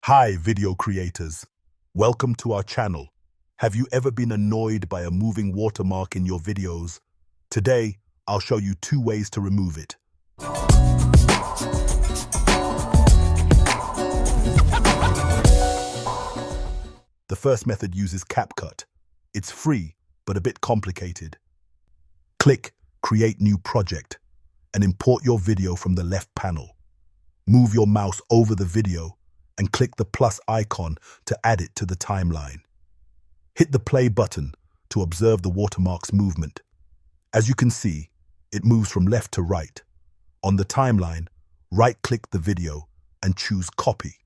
Hi, video creators. Welcome to our channel. Have you ever been annoyed by a moving watermark in your videos? Today, I'll show you 2 ways to remove it. The first method uses CapCut. It's free, but a bit complicated. Click Create New Project and import your video from the left panel. Move your mouse over the video and click the plus icon to add it to the timeline. Hit the play button to observe the watermark's movement. As you can see, it moves from left to right. On the timeline, right-click the video and choose Copy.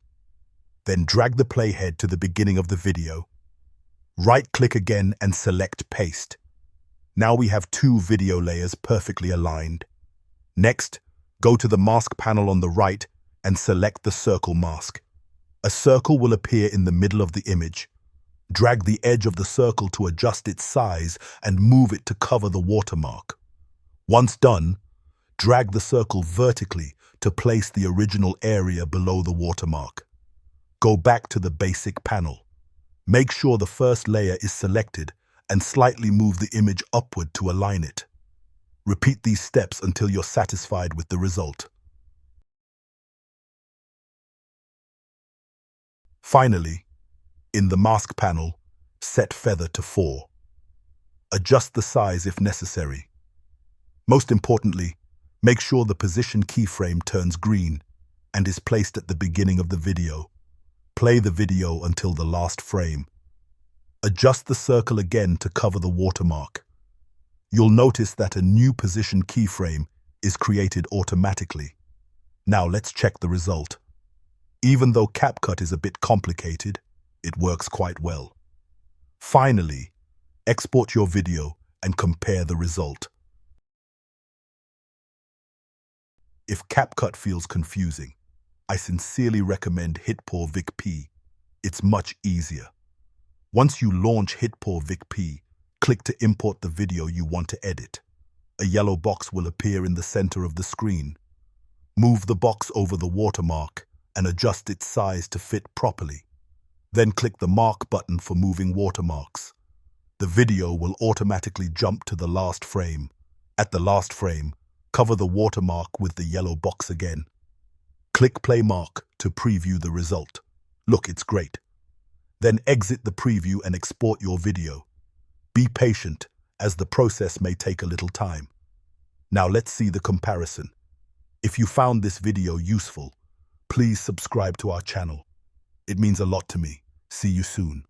Then drag the playhead to the beginning of the video. Right-click again and select Paste. Now we have 2 video layers perfectly aligned. Next, go to the mask panel on the right and select the circle mask. A circle will appear in the middle of the image. Drag the edge of the circle to adjust its size and move it to cover the watermark. Once done, drag the circle vertically to place the original area below the watermark. Go back to the basic panel. Make sure the first layer is selected and slightly move the image upward to align it. Repeat these steps until you're satisfied with the result. Finally, in the mask panel, set feather to 4. Adjust the size if necessary. Most importantly, make sure the position keyframe turns green and is placed at the beginning of the video. Play the video until the last frame. Adjust the circle again to cover the watermark. You'll notice that a new position keyframe is created automatically. Now let's check the result. Even though CapCut is a bit complicated, it works quite well. Finally, export your video and compare the result. If CapCut feels confusing, I sincerely recommend HitPaw VikPea. It's much easier. Once you launch HitPaw VikPea, click to import the video you want to edit. A yellow box will appear in the center of the screen. Move the box over the watermark and adjust its size to fit properly. Then click the mark button for moving watermarks. The video will automatically jump to the last frame. At the last frame, cover the watermark with the yellow box again. Click play mark to preview the result. Look, it's great. Then exit the preview and export your video. Be patient, as the process may take a little time. Now let's see the comparison. If you found this video useful, please subscribe to our channel. It means a lot to me. See you soon.